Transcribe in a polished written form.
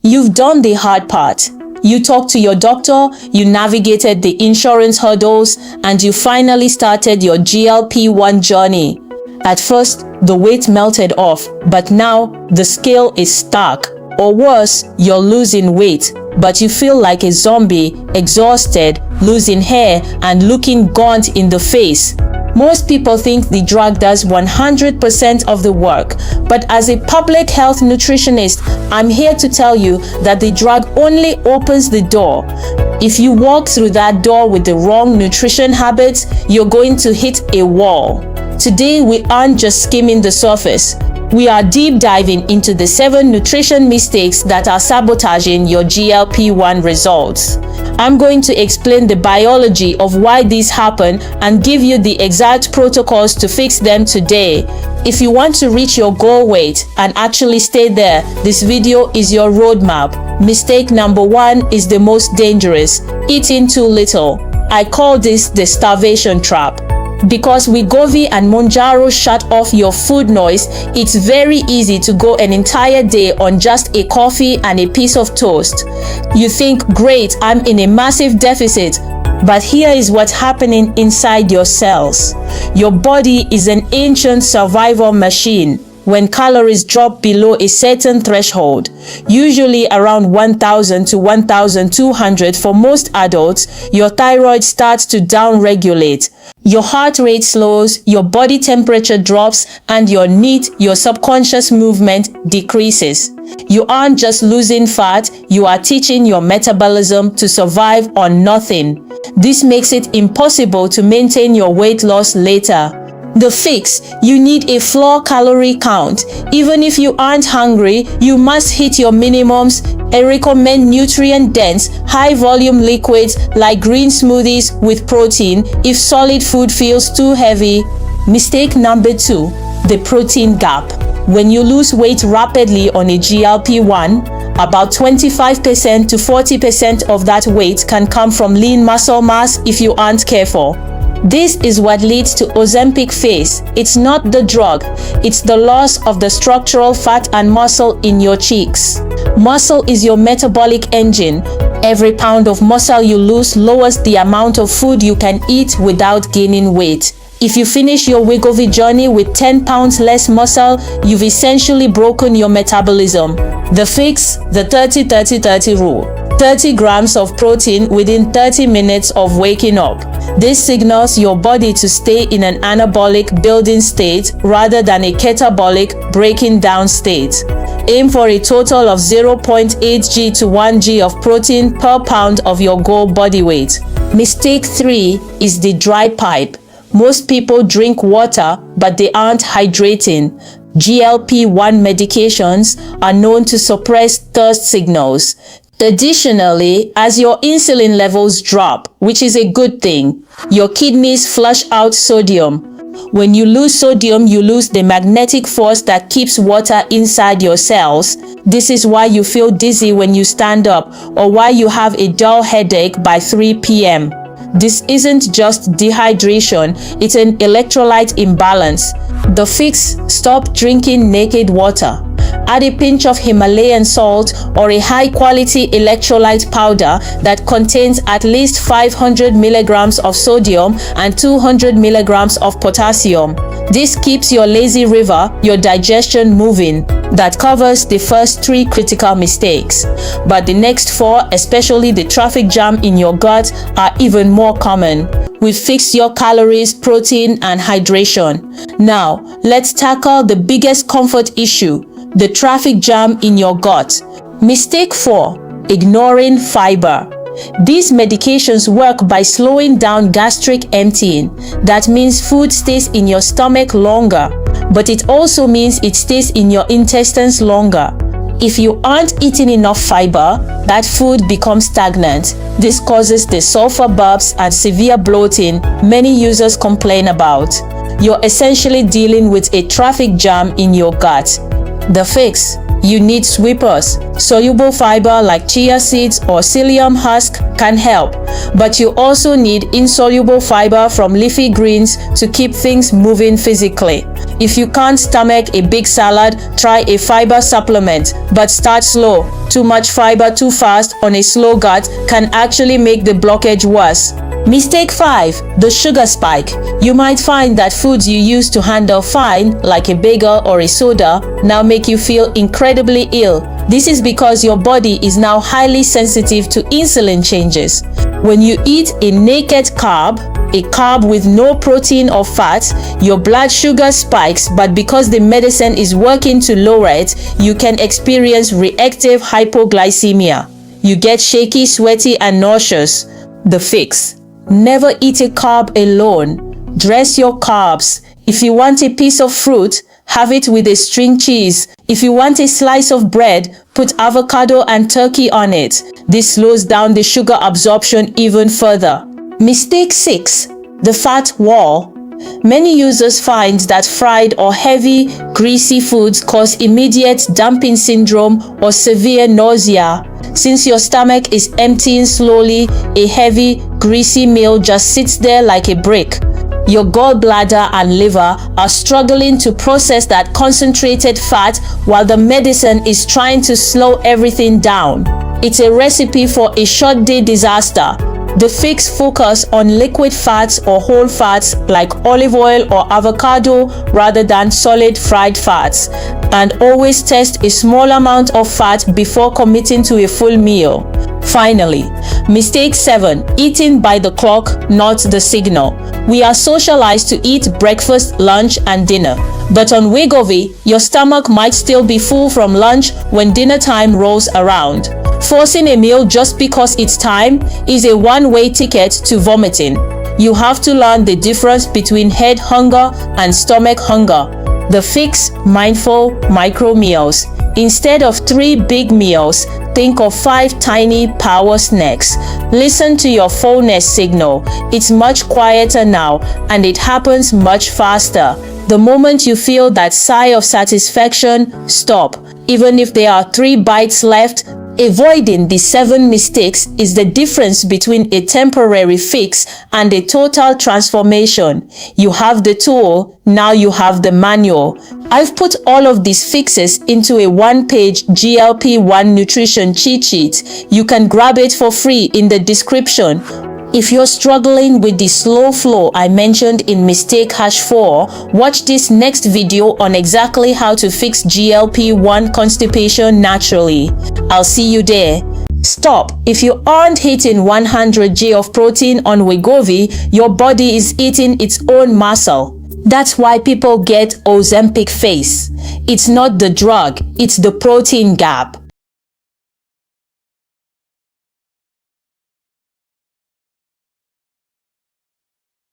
You've done the hard part. You talked to your doctor, you navigated the insurance hurdles, and you finally started your GLP-1 journey. At first, the weight melted off, but now the scale is stuck. Or worse, you're losing weight, but you feel like a zombie, exhausted, losing hair, and looking gaunt in the face. Most people think the drug does 100% of the work, but as a public health nutritionist, I'm here to tell you that the drug only opens the door. If you walk through that door with the wrong nutrition habits, you're going to hit a wall. Today, we aren't just skimming the surface. We are deep diving into the 7 nutrition mistakes that are sabotaging your GLP-1 results. I'm going to explain the biology of why these happen and give you the exact protocols to fix them today. If you want to reach your goal weight and actually stay there, this video is your roadmap. Mistake number 1 is the most dangerous: eating too little. I call this the starvation trap. Because Wegovy and Mounjaro shut off your food noise, it's very easy to go an entire day on just a coffee and a piece of toast. You think, great, I'm in a massive deficit. But here is what's happening inside your cells. Your body is an ancient survival machine. When calories drop below a certain threshold, usually around 1,000 to 1,200 for most adults, your thyroid starts to downregulate. Your heart rate slows, your body temperature drops, and your subconscious movement decreases. You aren't just losing fat, you are teaching your metabolism to survive on nothing. This makes it impossible to maintain your weight loss later. The fix: you need a floor calorie count. Even if you aren't hungry, you must hit your minimums. I recommend nutrient-dense, high-volume liquids like green smoothies with protein if solid food feels too heavy. Mistake number 2: the protein gap. When you lose weight rapidly on a GLP-1, about 25% to 40% of that weight can come from lean muscle mass if you aren't careful. This is what leads to Ozempic Face. It's not the drug, it's the loss of the structural fat and muscle in your cheeks. Muscle is your metabolic engine. Every pound of muscle you lose lowers the amount of food you can eat without gaining weight. If you finish your Wegovy journey with 10 pounds less muscle, you've essentially broken your metabolism. The fix: the 30-30-30 rule. 30 grams of protein within 30 minutes of waking up. This signals your body to stay in an anabolic building state rather than a catabolic breaking down state. Aim for a total of 0.8 g to 1 g of protein per pound of your goal body weight. Mistake 3 is the dry pipe. Most people drink water, but they aren't hydrating. GLP-1 medications are known to suppress thirst signals. Additionally, as your insulin levels drop, which is a good thing, your kidneys flush out sodium. When you lose sodium, you lose the magnetic force that keeps water inside your cells. This is why you feel dizzy when you stand up, or why you have a dull headache by 3 p.m. This isn't just dehydration, it's an electrolyte imbalance. The fix: stop drinking naked water. Add a pinch of Himalayan salt or a high-quality electrolyte powder that contains at least 500 milligrams of sodium and 200 milligrams of potassium. This keeps your lazy river, your digestion, moving. That covers the first 3 critical mistakes. But the next 4, especially the traffic jam in your gut, are even more common. We've fixed your calories, protein, and hydration. Now, let's tackle the biggest comfort issue: the traffic jam in your gut. Mistake 4: ignoring fiber. These medications work by slowing down gastric emptying. That means food stays in your stomach longer, but it also means it stays in your intestines longer. If you aren't eating enough fiber, that food becomes stagnant. This causes the sulfur burps and severe bloating many users complain about. You're essentially dealing with a traffic jam in your gut. The fix: you need sweepers. Soluble fiber like chia seeds or psyllium husk can help, but you also need insoluble fiber from leafy greens to keep things moving physically. If you can't stomach a big salad, try a fiber supplement, but start slow. Too much fiber too fast on a slow gut can actually make the blockage worse. Mistake 5. The sugar spike. You might find that foods you used to handle fine, like a bagel or a soda, now make you feel incredibly ill. This is because your body is now highly sensitive to insulin changes. When you eat a naked carb, a carb with no protein or fat, your blood sugar spikes, but because the medicine is working to lower it, you can experience reactive hypoglycemia. You get shaky, sweaty, and nauseous. The fix: never eat a carb alone. Dress your carbs. If you want a piece of fruit, have it with a string cheese. If you want a slice of bread, put avocado and turkey on it. This slows down the sugar absorption even further. Mistake 6. The fat wall. Many users find that fried or heavy, greasy foods cause immediate dumping syndrome or severe nausea. Since your stomach is emptying slowly, a heavy, greasy meal just sits there like a brick. Your gallbladder and liver are struggling to process that concentrated fat while the medicine is trying to slow everything down. It's a recipe for a short-day disaster. The fix: focus on liquid fats or whole fats like olive oil or avocado rather than solid fried fats. And always test a small amount of fat before committing to a full meal. Finally, mistake 7. Eating by the clock, not the signal. We are socialized to eat breakfast, lunch, and dinner. But on Wegovy, your stomach might still be full from lunch when dinner time rolls around. Forcing a meal just because it's time is a one-way ticket to vomiting. You have to learn the difference between head hunger and stomach hunger. The fix: mindful micro meals. Instead of 3 big meals, think of 5 tiny power snacks. Listen to your fullness signal. It's much quieter now, and it happens much faster. The moment you feel that sigh of satisfaction, stop. Even if there are 3 bites left, avoiding the 7 mistakes is the difference between a temporary fix and a total transformation. You have the tool, now you have the manual. I've put all of these fixes into a 1-page GLP-1 Nutrition cheat sheet. You can grab it for free in the description. If you're struggling with the slow flow I mentioned in mistake #4, watch this next video on exactly how to fix GLP-1 constipation naturally. I'll see you there. Stop! If you aren't hitting 100 g of protein on Wegovy, your body is eating its own muscle. That's why people get Ozempic Face. It's not the drug, it's the protein gap.